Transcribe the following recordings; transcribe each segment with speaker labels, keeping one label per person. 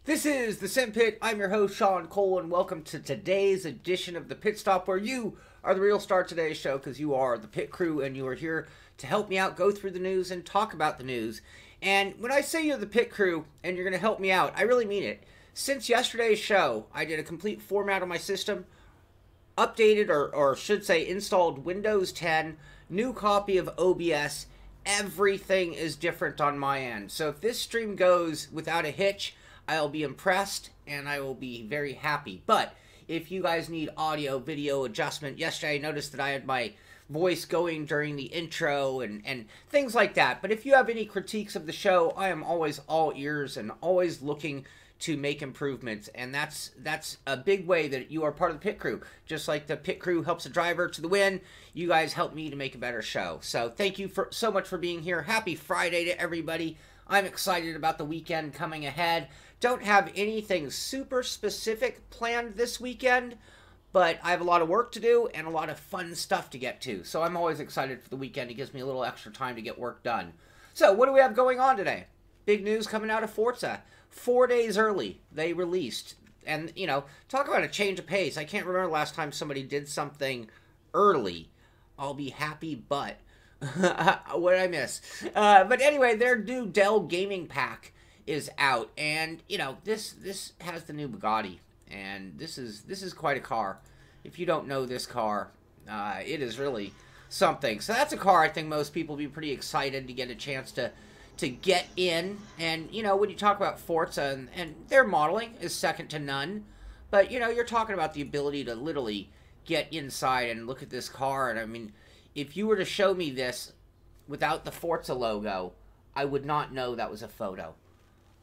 Speaker 1: This is the Simpit. I'm your host, Sean Cole, and welcome to today's edition of the Pitstop, where you are the real star of today's show because you are the pit crew and you are here to help me out, go through the news, and talk about the news. And when I say you're the pit crew and you're going to help me out, I really mean it. Since yesterday's show, I did a complete format on my system, updated or should say installed Windows 10, new copy of OBS. Everything is different on my end. So if this stream goes without a hitch, I'll be impressed and I will be very happy. But if you guys need audio, video adjustment, yesterday I noticed that I had my voice going during the intro and things like that. But if you have any critiques of the show, I am always all ears and always looking to make improvements. And that's a big way that you are part of the pit crew. Just like the pit crew helps a driver to the win, you guys help me to make a better show. So thank you so much for being here. Happy Friday to everybody. I'm excited about the weekend coming ahead. Don't have anything super specific planned this weekend, but I have a lot of work to do and a lot of fun stuff to get to. So I'm always excited for the weekend. It gives me a little extra time to get work done. So what do we have going on today? Big news coming out of Forza. 4 days early, they released. And, you know, talk about a change of pace. I can't remember the last time somebody did something early. I'll be happy, but what did I miss? But anyway, their new Dell gaming pack is out, and you know this has the new Bugatti, and this is quite a car. If you don't know this car, it is really something. So that's a car I think most people will be pretty excited to get a chance to get in. And you know, when you talk about Forza and their modeling is second to none, but you know, you're talking about the ability to literally get inside and look at this car. And I mean, if you were to show me this without the Forza logo, I would not know that was a photo.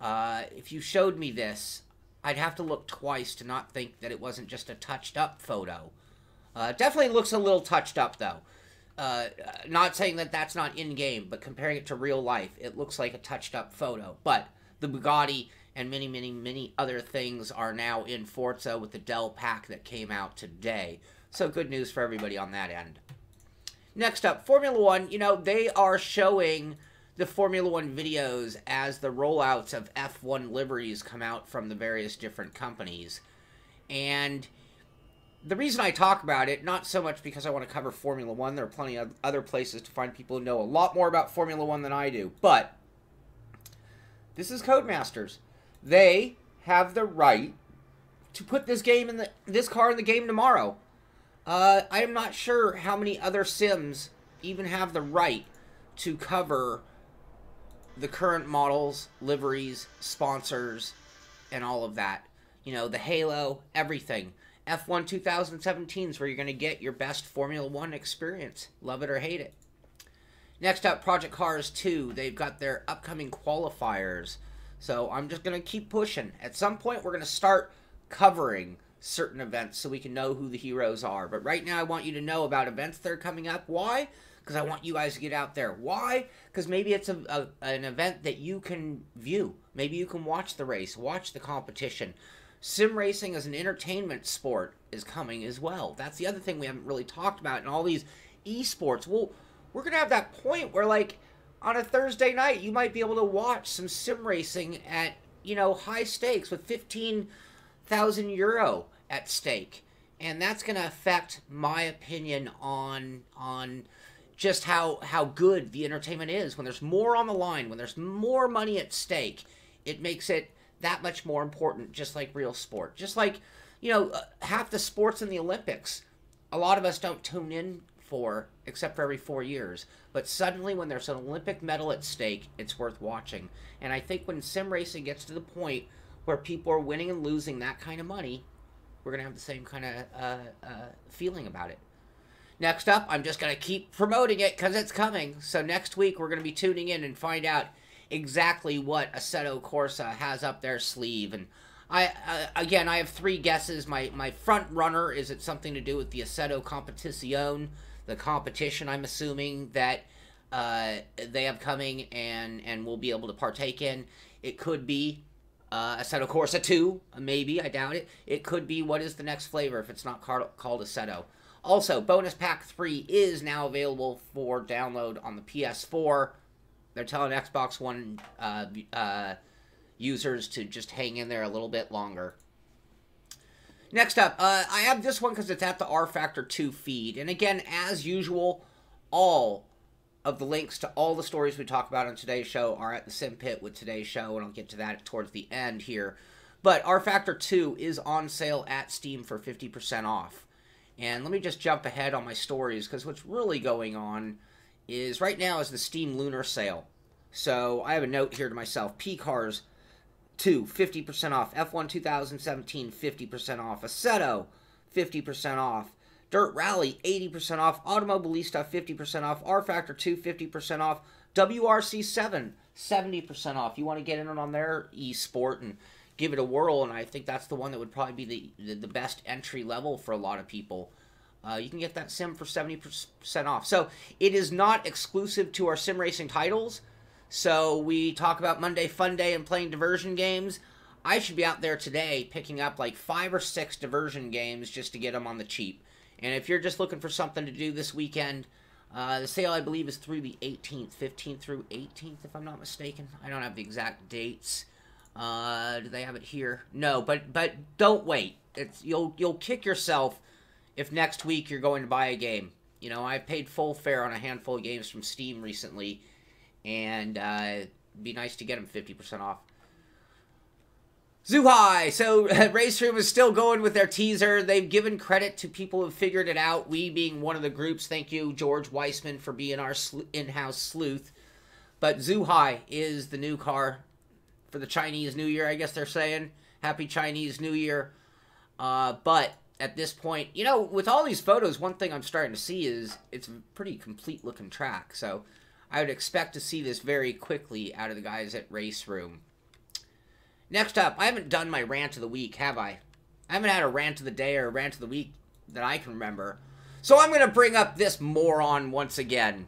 Speaker 1: If you showed me this, I'd have to look twice to not think that it wasn't just a touched-up photo. Definitely looks a little touched up, though. Not saying that that's not in-game, but comparing it to real life, it looks like a touched-up photo. But the Bugatti and many, many, many other things are now in Forza with the Dell pack that came out today. So good news for everybody on that end. Next up, Formula One. You know, they are showing the Formula One videos as the rollouts of F1 liveries come out from the various different companies. And the reason I talk about it, not so much because I want to cover Formula One, there are plenty of other places to find people who know a lot more about Formula One than I do, but this is Codemasters. They have the right to put this game in this car in the game tomorrow. I am not sure how many other sims even have the right to cover the current models, liveries, sponsors, and all of that. You know, the Halo, everything. F1 2017 is where you're going to get your best Formula One experience. Love it or hate it. Next up, Project Cars 2. They've got their upcoming qualifiers. So I'm just going to keep pushing. At some point, we're going to start covering certain events so we can know who the heroes are. But right now, I want you to know about events that are coming up. Why? Because I want you guys to get out there. Why? Because maybe it's an event that you can view. Maybe you can watch the race, watch the competition. Sim racing as an entertainment sport is coming as well. That's the other thing we haven't really talked about in all these esports. Well, we're going to have that point where, like, on a Thursday night, you might be able to watch some sim racing at, you know, high stakes with 15,000 euro at stake. And that's going to affect my opinion on just how good the entertainment is. When there's more on the line, when there's more money at stake, it makes it that much more important, just like real sport. Just like, you know, half the sports in the Olympics, a lot of us don't tune in for, except for every 4 years. But suddenly, when there's an Olympic medal at stake, it's worth watching. And I think when sim racing gets to the point where people are winning and losing that kind of money, we're going to have the same kind of feeling about it. Next up, I'm just going to keep promoting it because it's coming. So next week, we're going to be tuning in and find out exactly what Assetto Corsa has up their sleeve. And again, I have 3 guesses. My front runner is it something to do with the Assetto Competizione, the competition I'm assuming that they have coming and will be able to partake in. It could be Assetto Corsa 2, maybe, I doubt it. It could be what is the next flavor if it's not called Assetto. Also, Bonus Pack 3 is now available for download on the PS4. They're telling Xbox One users to just hang in there a little bit longer. Next up, I have this one because it's at the R Factor 2 feed. And again, as usual, all of the links to all the stories we talk about on today's show are at the Simpit with today's show, and I'll get to that towards the end here. But R Factor 2 is on sale at Steam for 50% off. And let me just jump ahead on my stories, because what's really going on is right now is the Steam Lunar sale. So I have a note here to myself. P-Cars 2, 50% off. F1 2017, 50% off. Assetto, 50% off. Dirt Rally, 80% off. Automobilista, 50% off. R Factor 2, 50% off. WRC 7, 70% off. You want to get in on their e-sport and give it a whirl, and I think that's the one that would probably be the best entry level for a lot of people. You can get that sim for 70% off. So it is not exclusive to our sim racing titles. So we talk about Monday Fun Day and playing diversion games. I should be out there today picking up like 5 or 6 diversion games just to get them on the cheap. And if you're just looking for something to do this weekend, the sale I believe is through the 18th, 15th through 18th if I'm not mistaken. I don't have the exact dates. Do they have it here? No, but don't wait. You'll kick yourself if next week you're going to buy a game. You know, I paid full fare on a handful of games from Steam recently, and it'd be nice to get them 50% off. Zhuhai! So, Raceroom is still going with their teaser. They've given credit to people who figured it out, we being one of the groups. Thank you, George Weissman, for being our in-house sleuth. But Zhuhai is the new car for the Chinese New Year, I guess they're saying. Happy Chinese New Year. But at this point, you know, with all these photos, one thing I'm starting to see is it's a pretty complete looking track. So I would expect to see this very quickly out of the guys at Raceroom. Next up, I haven't done my rant of the week, have I? I haven't had a rant of the day or a rant of the week that I can remember. So I'm going to bring up this moron once again.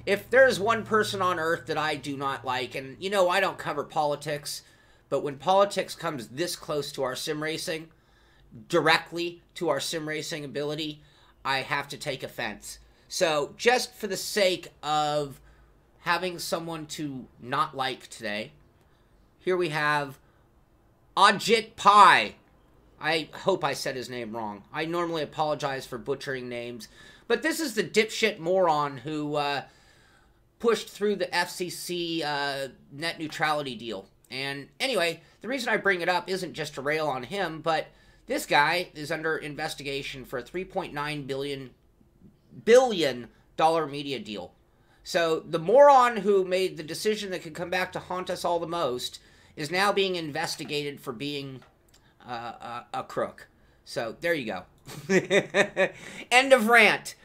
Speaker 1: If there's one person on earth that I do not like, and you know I don't cover politics, but when politics comes this close to our sim racing, directly to our sim racing ability, I have to take offense. So just for the sake of having someone to not like today, here we have Ajit Pai. I hope I said his name wrong. I normally apologize for butchering names, but this is the dipshit moron who pushed through the FCC net neutrality deal. And anyway, the reason I bring it up isn't just to rail on him, but this guy is under investigation for a $3.9 billion media deal. So the moron who made the decision that could come back to haunt us all the most is now being investigated for being a crook. So there you go. End of rant.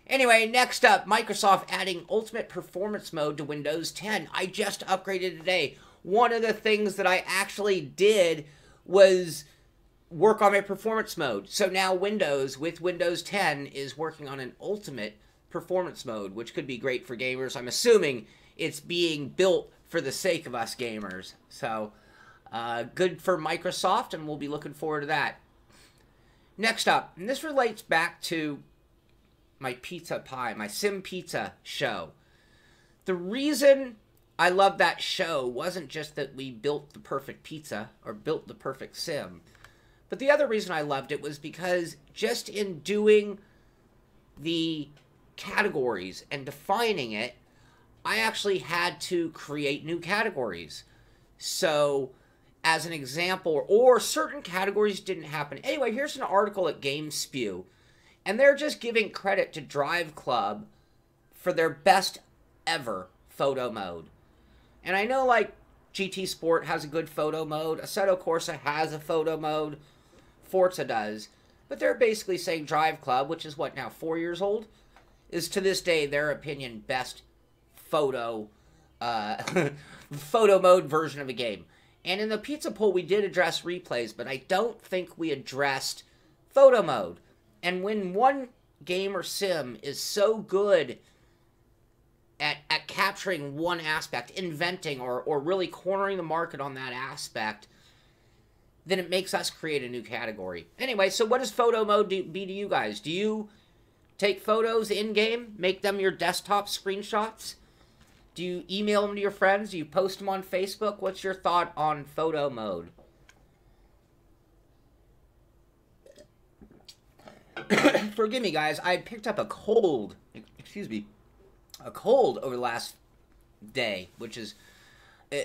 Speaker 1: Anyway, next up, Microsoft adding Ultimate Performance Mode to Windows 10. I just upgraded today. One of the things that I actually did was work on my performance mode. So now Windows, with Windows 10, is working on an Ultimate Performance Mode, which could be great for gamers. I'm assuming it's being built for the sake of us gamers. So, good for Microsoft, and we'll be looking forward to that. Next up, and this relates back to my pizza pie, my Sim Pizza show. The reason I love that show wasn't just that we built the perfect pizza or built the perfect sim, but the other reason I loved it was because just in doing the categories and defining it, I actually had to create new categories. So, as an example, or certain categories didn't happen. Anyway, here's an article at GameSpew, and they're just giving credit to Drive Club for their best ever photo mode. And I know, like, GT Sport has a good photo mode, Assetto Corsa has a photo mode, Forza does, but they're basically saying Drive Club, which is what now, 4 years old, is to this day, their opinion, best photo mode version of a game. And in the pizza poll, we did address replays, but I don't think we addressed photo mode. And when one game or sim is so good at capturing one aspect, inventing or really cornering the market on that aspect, then it makes us create a new category. Anyway, so what does photo mode be to you guys? Do you take photos in-game, make them your desktop screenshots? Do you email them to your friends? Do you post them on Facebook? What's your thought on photo mode? Forgive me, guys. I picked up a cold. Excuse me. A cold over the last day, which is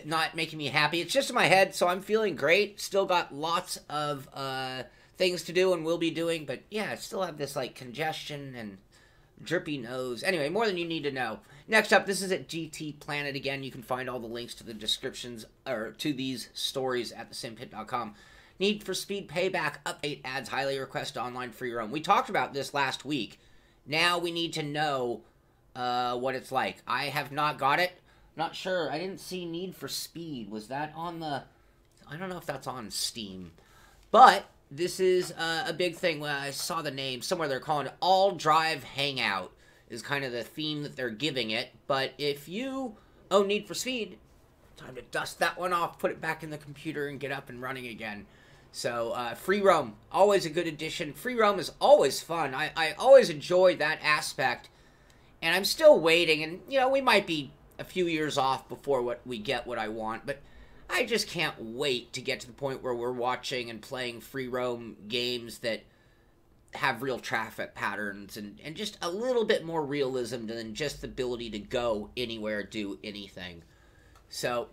Speaker 1: not making me happy. It's just in my head, so I'm feeling great. Still got lots of things to do and will be doing, but yeah, I still have this like congestion and drippy nose. Anyway, more than you need to know. Next up, this is at GT Planet again. You can find all the links to the descriptions or to these stories at thesimpit.com. Need for Speed Payback update adds highly requested online for your own. We talked about this last week. Now we need to know what it's like. I have not got it. Not sure. I didn't see Need for Speed. Was that on the... I don't know if that's on Steam. But this is a big thing. Well, I saw the name somewhere. They're calling it All Drive Hangout is kind of the theme that they're giving it. But if you own Need for Speed, time to dust that one off, put it back in the computer, and get up and running again. So, free roam, always a good addition. Free roam is always fun. I always enjoyed that aspect. And I'm still waiting. And, you know, we might be a few years off before we get what I want. But I just can't wait to get to the point where we're watching and playing free roam games that have real traffic patterns and just a little bit more realism than just the ability to go anywhere, do anything. So,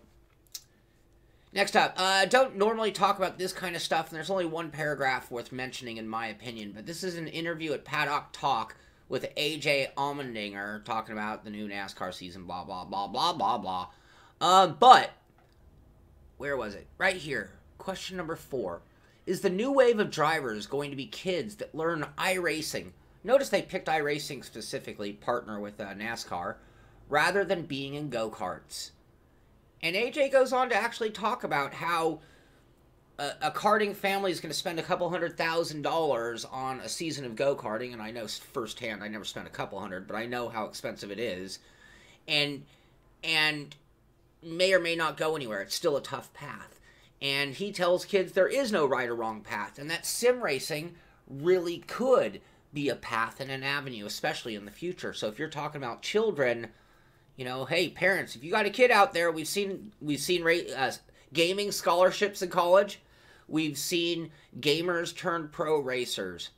Speaker 1: next up, don't normally talk about this kind of stuff, and there's only one paragraph worth mentioning in my opinion, but this is an interview at Paddock Talk with AJ Allmendinger talking about the new NASCAR season, blah, blah, blah, blah, blah, blah. But, where was it? Right here. Question number 4. Is the new wave of drivers going to be kids that learn iRacing? Notice they picked iRacing specifically, partner with NASCAR, rather than being in go-karts. And AJ goes on to actually talk about how a karting family is going to spend a couple $100,000 on a season of go-karting, and I know firsthand, I never spent a couple hundred, but I know how expensive it is, and may or may not go anywhere. It's still a tough path. And he tells kids there is no right or wrong path, and that sim racing really could be a path and an avenue, especially in the future. So if you're talking about children, you know, hey, parents, if you got a kid out there, we've seen gaming scholarships in college. We've seen gamers turn pro racers.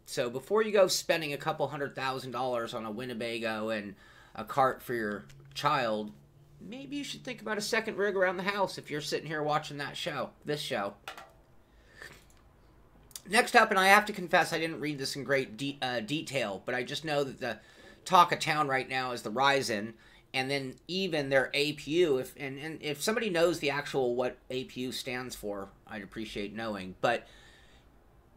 Speaker 1: So before you go spending a couple $100,000 on a Winnebago and a kart for your child, maybe you should think about a second rig around the house if you're sitting here watching this show. Next up, and I have to confess I didn't read this in great detail, but I just know that the talk of town right now is the Ryzen, and then even their APU. If somebody knows the actual what APU stands for, I'd appreciate knowing. But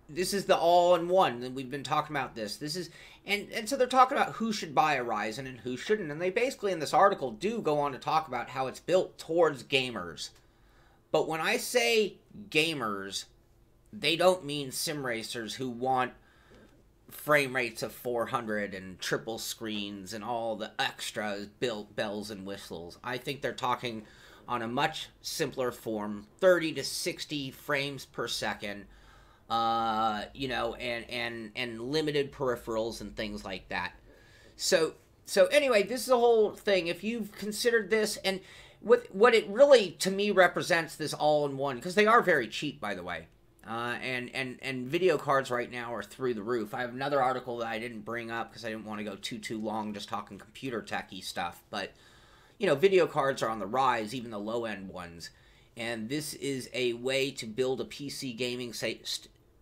Speaker 1: this is the all-in-one, and we've been talking about this. This is, and so they're talking about who should buy a Ryzen and who shouldn't. And they basically, in this article, do go on to talk about how it's built towards gamers. But when I say gamers, they don't mean sim racers who want frame rates of 400 and triple screens and all the extras, bells and whistles. I think they're talking on a much simpler form, 30 to 60 frames per second. You know, and limited peripherals and things like that. So anyway, this is the whole thing. If you've considered this, and what it really, to me, represents this all-in-one, because they are very cheap, by the way. And video cards right now are through the roof. I have another article that I didn't bring up because I didn't want to go too long just talking computer techie stuff. But, you know, video cards are on the rise, even the low-end ones. And this is a way to build a PC gaming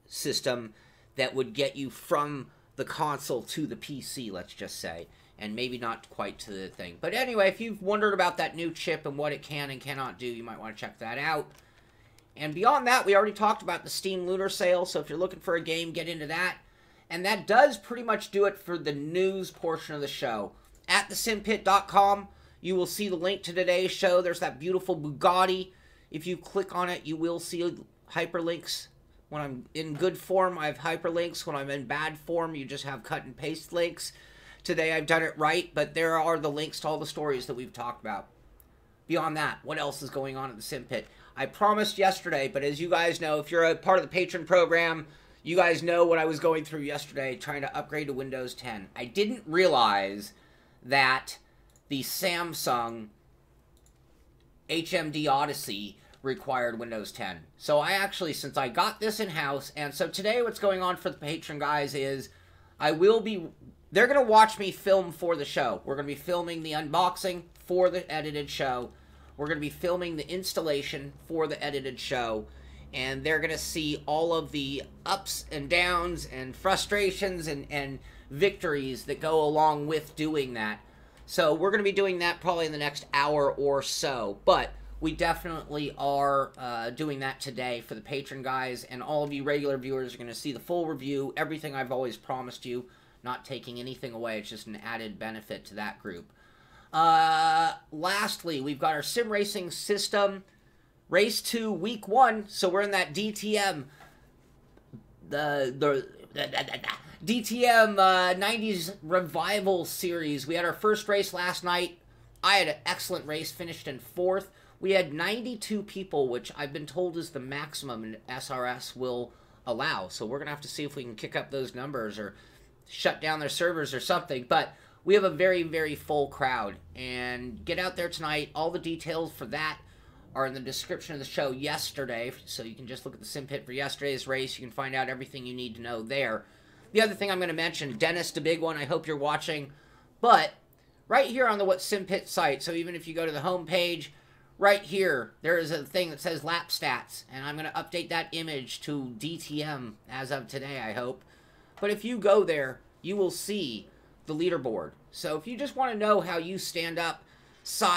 Speaker 1: system that would get you from the console to the PC, let's just say. And maybe not quite to the thing. But anyway, if you've wondered about that new chip and what it can and cannot do, you might want to check that out. And beyond that, we already talked about the Steam Lunar sale, so if you're looking for a game, get into that. And that does pretty much do it for the news portion of the show. At thesimpit.com, you will see the link to today's show. There's that beautiful Bugatti. If you click on it, you will see hyperlinks. When I'm in good form, I have hyperlinks. When I'm in bad form, you just have cut and paste links. Today, I've done it right, but there are the links to all the stories that we've talked about. Beyond that, what else is going on at the Simpit? I promised yesterday, but as you guys know, if you're a part of the patron program, you guys know what I was going through yesterday trying to upgrade to Windows 10. I didn't realize that the Samsung HMD Odyssey required Windows 10. So I actually, since I got this in-house, and so today what's going on for the patron guys is they're going to watch me film for the show. We're going to be filming the unboxing for the edited show. We're going to be filming the installation for the edited show. And they're going to see all of the ups and downs and frustrations and victories that go along with doing that. So we're going to be doing that probably in the next hour or so. But we definitely are doing that today for the patron guys. And all of you regular viewers are going to see the full review. Everything I've always promised you. Not taking anything away. It's just an added benefit to that group. Lastly, we've got our sim racing system. Race 2, Week 1, so we're in that DTM, the DTM 90s Revival Series. We had our first race last night. I had an excellent race, finished in 4th. We had 92 people, which I've been told is the maximum SRS will allow. So we're going to have to see if we can kick up those numbers or shut down their servers or something. But we have a very, very full crowd. And get out there tonight. All the details for that are in the description of the show yesterday, so you can just look at the Simpit for yesterday's race. You can find out everything you need to know there. The other thing I'm going to mention, Dennis, the big one, I hope you're watching, but right here on the What Simpit site, so even if you go to the home page, right here, there is a thing that says lap stats, and I'm going to update that image to DTM as of today, I hope. But if you go there, you will see the leaderboard. So if you just want to know how you stand up,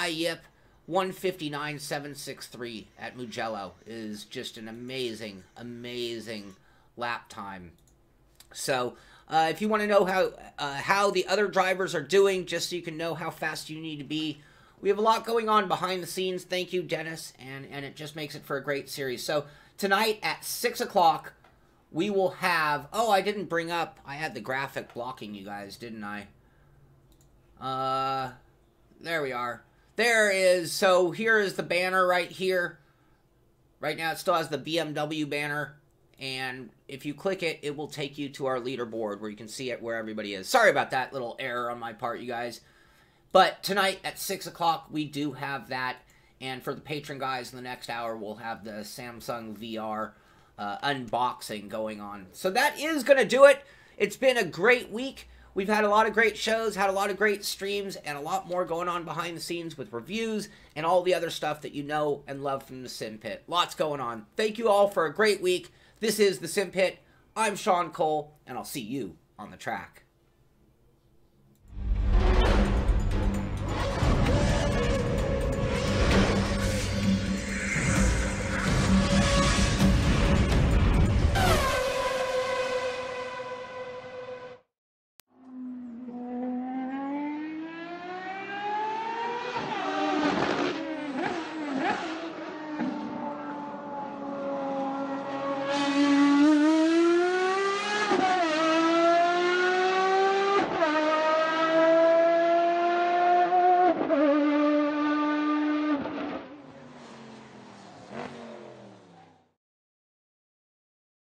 Speaker 1: Yip 159.763 at Mugello is just an amazing, amazing lap time. So, if you want to know how the other drivers are doing, just so you can know how fast you need to be, we have a lot going on behind the scenes. Thank you, Dennis, and it just makes it for a great series. So, tonight at 6 o'clock, we will have... Oh, I didn't bring up... I had the graphic blocking you guys, didn't I? There we are. There is, so here is the banner right here. Right now it still has the BMW banner. And if you click it, it will take you to our leaderboard where you can see it where everybody is. Sorry about that little error on my part, you guys. But tonight at 6 o'clock, we do have that. And for the patron guys in the next hour, we'll have the Samsung VR unboxing going on. So that is going to do it. It's been a great week. We've had a lot of great shows, had a lot of great streams, and a lot more going on behind the scenes with reviews and all the other stuff that you know and love from the Simpit. Lots going on. Thank you all for a great week. This is the Simpit. I'm Sean Cole, and I'll see you on the track.